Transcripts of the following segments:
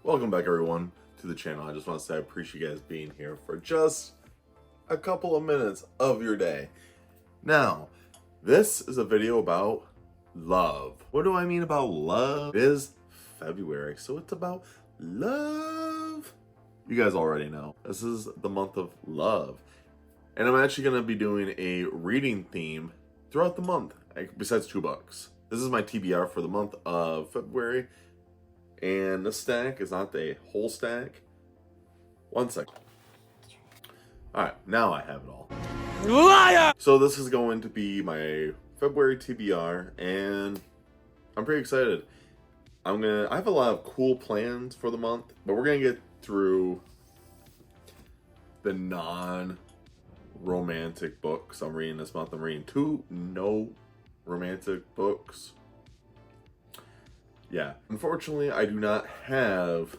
Welcome back everyone to the channel. I just want to say I appreciate you guys being here for just a couple of minutes of your day. Now, this is a video about love. What do I mean about love? It is February, so it's about love. You guys already know. This is the month of love. And I'm actually going to be doing a reading theme throughout the month, besides 2 books. This is my TBR for the month of February. And this stack is not the whole stack. 1 second. Alright, now I have it all. Liar! So this is going to be my February TBR, and I'm pretty excited. I have a lot of cool plans for the month, but we're gonna get through the non-romantic books I'm reading this month. I'm reading 2 no romantic books. Yeah, unfortunately, I do not have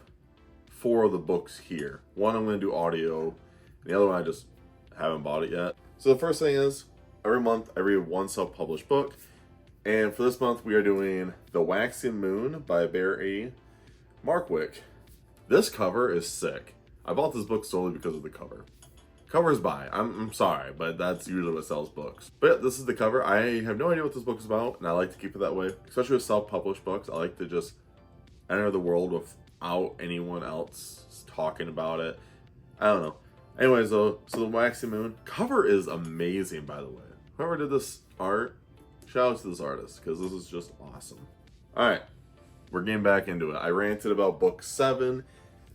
4 of the books here. One I'm going to do audio, and the other one I just haven't bought it yet. So the first thing is, every month I read 1 self-published book, and for this month we are doing The Waxing Moon by Barry Markwick. This cover is sick. I bought this book solely because of the cover. Covers buy. I'm sorry, but that's usually what sells books. But yeah, this is the cover. I have no idea what this book is about, and I like to keep it that way. Especially with self-published books, I like to just enter the world without anyone else talking about it. I don't know. Anyways, though, so The Waxing Moon. Cover is amazing, by the way. Whoever did this art, shout out to this artist, because this is just awesome. Alright, we're getting back into it. I ranted about book 7,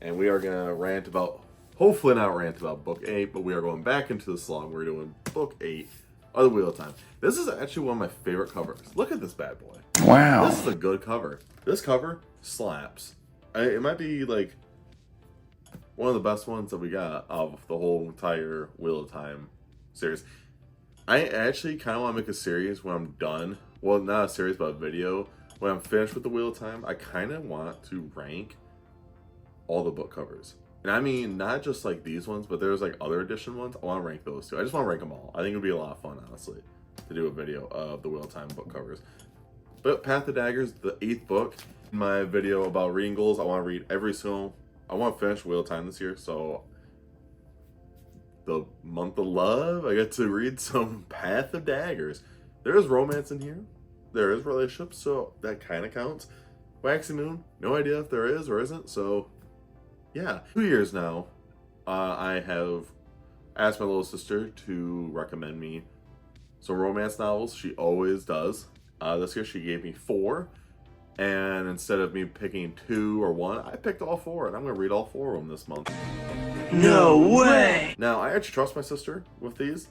and we are going to rant about... Hopefully not rant about book 8, but we are going back into the slog. We're doing book 8 of the Wheel of Time. This is actually one of my favorite covers. Look at this bad boy. Wow. This is a good cover. This cover slaps. It might be like one of the best ones that we got of the whole entire Wheel of Time series. I actually kind of want to make a series when I'm done. Well, not a series, but a video. When I'm finished with the Wheel of Time, I kind of want to rank all the book covers. And I mean, not just like these ones, but there's like other edition ones. I want to rank those too. I just want to rank them all. I think it would be a lot of fun, honestly, to do a video of the Wheel of Time book covers. But Path of Daggers, the 8th book. In my video about reading goals, I want to read every single... I want to finish Wheel of Time this year, so... The month of love, I get to read some Path of Daggers. There is romance in here. There is relationships, so that kind of counts. Waxing Moon, no idea if there is or isn't, so... Yeah, 2 years now, I have asked my little sister to recommend me some romance novels. She always does. This year she gave me 4, and instead of me picking 2 or 1, I picked all 4, and I'm going to read all 4 of them this month. No way! Now, I actually trust my sister with these.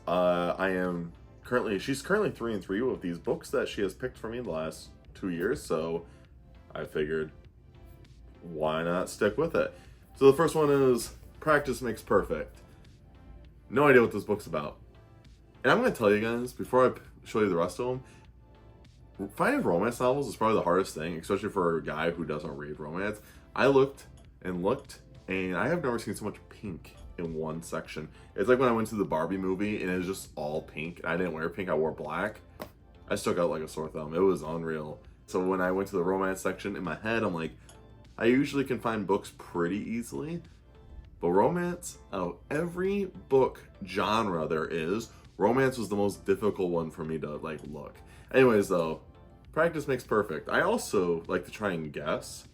She's currently 3 and 3 with these books that she has picked for me the last 2 years, so I figured, why not stick with it? So the first one is Practice Makes Perfect. No idea what this book's about. And I'm going to tell you guys, before I show you the rest of them, finding romance novels is probably the hardest thing, especially for a guy who doesn't read romance. I looked, and I have never seen so much pink in one section. It's like when I went to the Barbie movie, and it was just all pink. I didn't wear pink, I wore black. I stuck out like a sore thumb. It was unreal. So when I went to the romance section, in my head, I'm like, I usually can find books pretty easily, but romance, out of every book genre there is, romance was the most difficult one for me to like look. Anyways though, Practice Makes Perfect. I also like to try and guess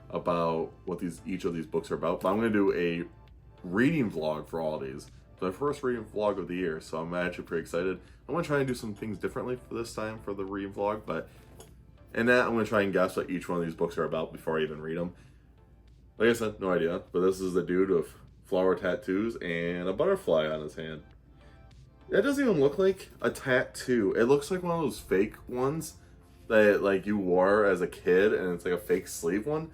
about what each of these books are about, but I'm going to do a reading vlog for all of these. It's my first reading vlog of the year, so I'm actually pretty excited. I'm going to try and do some things differently for this time for the reading vlog, but and that I'm going to try and guess what each one of these books are about before I even read them. Like I said, no idea. But this is the dude with flower tattoos and a butterfly on his hand. That doesn't even look like a tattoo. It looks like one of those fake ones that like you wore as a kid, and it's like a fake sleeve one.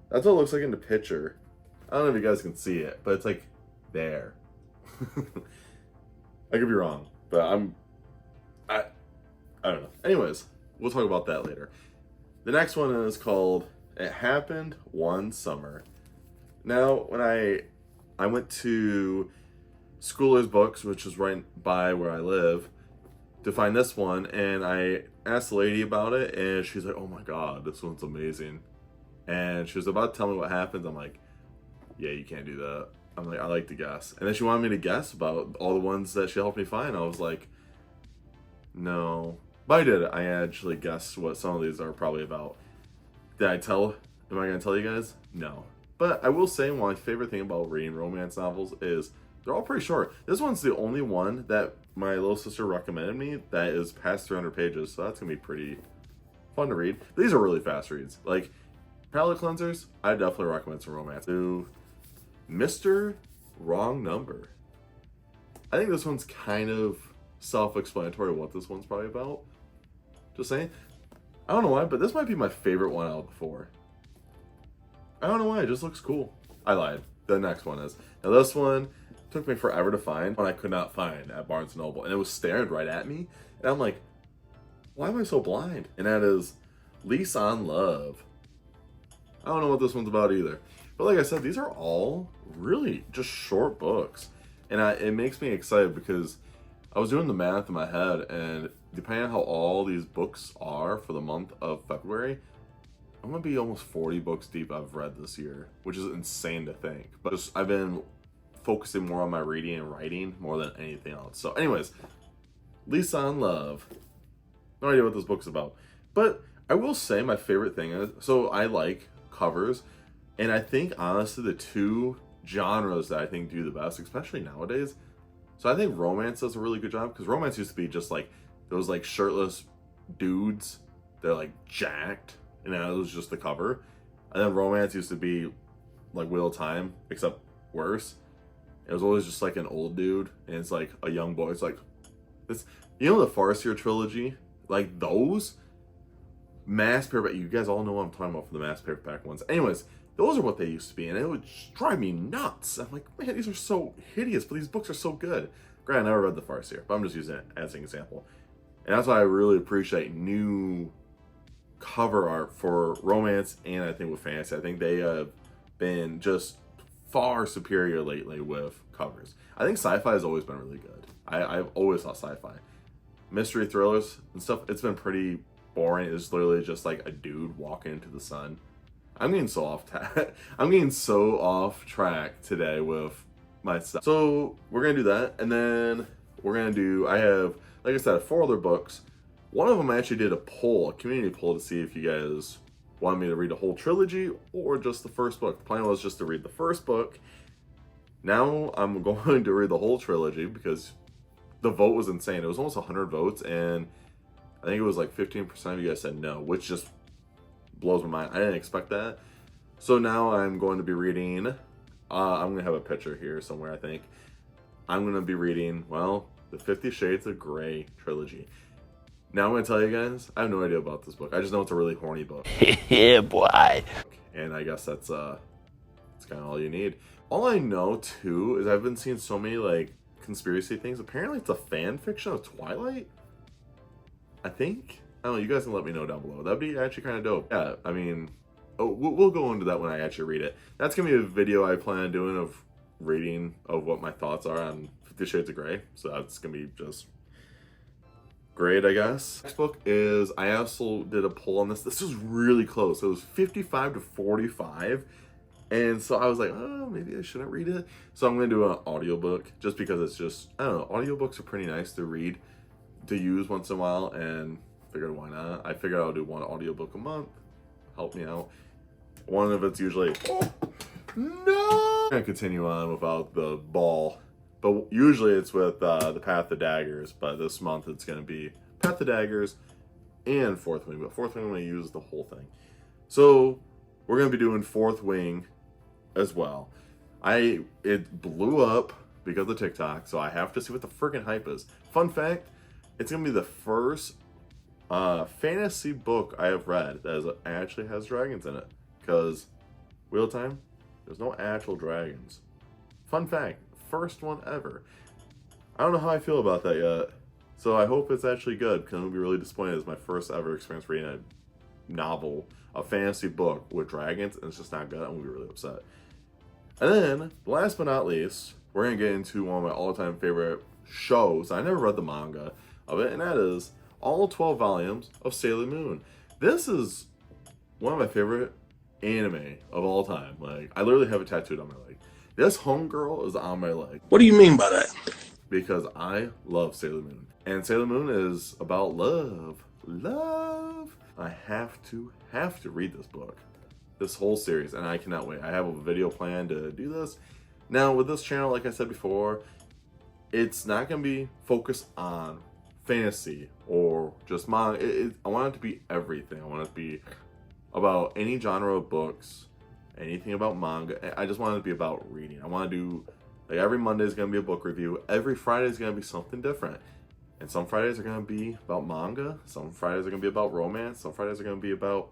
That's what it looks like in the picture. I don't know if you guys can see it, but it's like there. I could be wrong, but I don't know. Anyways. We'll talk about that later. The next one is called It Happened One Summer. Now, when I went to Schoolers Books, which is right by where I live, to find this one, and I asked the lady about it, and she's like, oh my god, this one's amazing. And she was about to tell me what happens. I'm like, yeah, you can't do that. I'm like, I like to guess. And then she wanted me to guess about all the ones that she helped me find. I was like, no. But I did it. I actually guessed what some of these are probably about. Did I tell? Am I going to tell you guys? No. But I will say my favorite thing about reading romance novels is they're all pretty short. This one's the only one that my little sister recommended me that is past 300 pages. So that's going to be pretty fun to read. These are really fast reads. Like, palate cleansers, I definitely recommend some romance. To Mr. Wrong Number. I think this one's kind of self-explanatory what this one's probably about. Just saying. I don't know why, but this might be my favorite one out of the four. I don't know why, it just looks cool. I lied. The next one is. Now this one took me forever to find, one I could not find at Barnes & Noble, and it was staring right at me, and I'm like, why am I so blind? And that is Lease on Love. I don't know what this one's about either. But like I said, these are all really just short books. And it makes me excited because I was doing the math in my head, and depending on how all these books are for the month of February, I'm gonna be almost 40 books deep I've read this year, which is insane to think. But just, I've been focusing more on my reading and writing more than anything else. So anyways, Lease on Love. No idea what this book's about. But I will say my favorite thing is, so I like covers, and I think honestly the two genres that I think do the best, especially nowadays, so I think romance does a really good job, because romance used to be just like those like shirtless dudes, they're like jacked, and that was just the cover. And then romance used to be like Wheel of Time, except worse. It was always just like an old dude, and it's like a young boy. It's like this, you know, the Farseer trilogy, like those mass paperback. You guys all know what I'm talking about for the mass paperback ones. Anyways, those are what they used to be, and it would drive me nuts. I'm like, man, these are so hideous, but these books are so good. Granted, I never read the Farseer, but I'm just using it as an example. And that's why I really appreciate new cover art for romance, and I think with fantasy. I think they have been just far superior lately with covers. I think sci-fi has always been really good. I've always thought sci-fi. Mystery thrillers and stuff, it's been pretty boring. It's literally just like a dude walking into the sun. I'm getting so off track today with my stuff. So we're gonna do that, and then we're gonna do, I have, like I said, 4 other books. One of them I actually did a poll, a community poll, to see if you guys wanted me to read a whole trilogy or just the first book. The plan was just to read the first book. Now I'm going to read the whole trilogy because the vote was insane. It was almost 100 votes, and I think it was like 15% of you guys said no, which just blows my mind. I didn't expect that. So now I'm going to be reading, I'm going to have a picture here somewhere, I think. I'm going to be reading, well, the 50 Shades of Grey trilogy. Now I'm going to tell you guys, I have no idea about this book. I just know it's a really horny book. Yeah, boy. And I guess that's kind of all you need. All I know, too, is I've been seeing so many, like, conspiracy things. Apparently it's a fan fiction of Twilight, I think. I don't know, you guys can let me know down below. That'd be actually kind of dope. Yeah, I mean, we'll go into that when I actually read it. That's going to be a video I plan on doing of reading of what my thoughts are on 50 Shades of Grey. So that's going to be just great, I guess. Next book is, I also did a poll on this. This was really close. It was 55 to 45. And so I was like, oh, maybe I shouldn't read it. So I'm going to do an audiobook just because it's just, I don't know, audiobooks are pretty nice to read, to use once in a while, and figured why not. I figured I'll do one audiobook a month. Help me out. One of it's usually, oh, no! I'm going to continue on without the ball. But usually it's with the Path of Daggers. But this month it's going to be Path of Daggers and Fourth Wing. But Fourth Wing, I'm going to use the whole thing. So we're going to be doing Fourth Wing as well. It blew up because of TikTok, so I have to see what the freaking hype is. Fun fact, it's going to be the first fantasy book I have read that actually has dragons in it. Because Wheel of Time, there's no actual dragons. Fun fact, first one ever. I don't know how I feel about that yet. So I hope it's actually good, because I'm going to be really disappointed. It's my first ever experience reading a novel, a fantasy book with dragons, and it's just not good. I'm going to be really upset. And then, last but not least, we're going to get into one of my all-time favorite shows. I never read the manga of it, and that is all 12 volumes of Sailor Moon. This is one of my favorite anime of all time. Like, I literally have it tattooed on my leg. This homegirl is on my leg. What do you mean by that? Because I love Sailor Moon. And Sailor Moon is about love. Love. I have to read this book. This whole series, and I cannot wait. I have a video plan to do this. Now, with this channel, like I said before, it's not going to be focused on fantasy or just manga. I want it to be everything. I want it to be about any genre of books, anything about manga. I just want it to be about reading. I want to do, like, every Monday is going to be a book review. Every Friday is going to be something different. And some Fridays are going to be about manga. Some Fridays are going to be about romance. Some Fridays are going to be about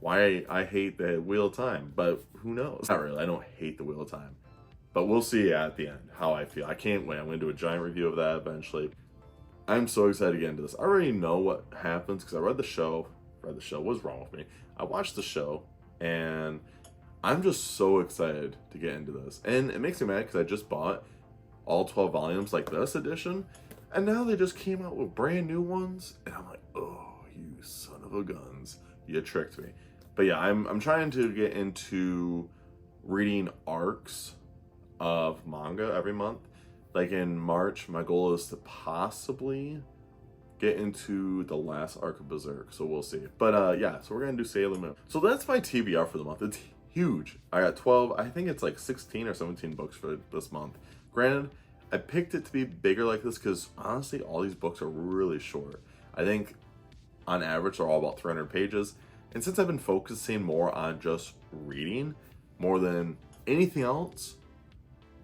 why I hate the Wheel of Time. But who knows? Not really. I don't hate the Wheel of Time. But we'll see at the end how I feel. I can't wait. I'm going to do a giant review of that eventually. I'm so excited to get into this. I already know what happens because I read the show. What's wrong with me? I watched the show, and I'm just so excited to get into this. And it makes me mad because I just bought all 12 volumes like this edition, and now they just came out with brand new ones, and I'm like, oh, you son of a guns. You tricked me. But yeah, I'm trying to get into reading arcs of manga every month. Like in March, my goal is to possibly get into the last arc of Berserk, so we'll see. But yeah, so we're gonna do Sailor Moon. So that's my TBR for the month. It's huge. I got 12, I think it's like 16 or 17 books for this month. Granted, I picked it to be bigger like this because honestly, all these books are really short. I think on average, they're all about 300 pages. And since I've been focusing more on just reading more than anything else,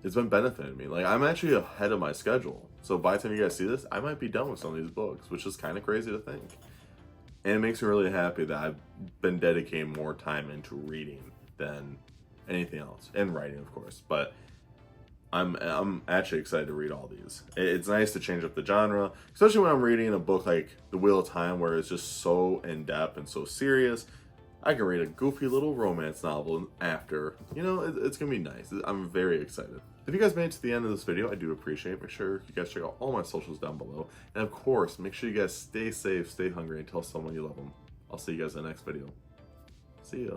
it's been benefiting me. Like, I'm actually ahead of my schedule. So by the time you guys see this, I might be done with some of these books, which is kind of crazy to think. And it makes me really happy that I've been dedicating more time into reading than anything else. And writing, of course. But I'm actually excited to read all these. It's nice to change up the genre, especially when I'm reading a book like The Wheel of Time, where it's just so in-depth and so serious. I can read a goofy little romance novel after. You know, it's gonna be nice. I'm very excited. If you guys made it to the end of this video, I do appreciate it. Make sure you guys check out all my socials down below. And of course, make sure you guys stay safe, stay hungry, and tell someone you love them. I'll see you guys in the next video. See ya.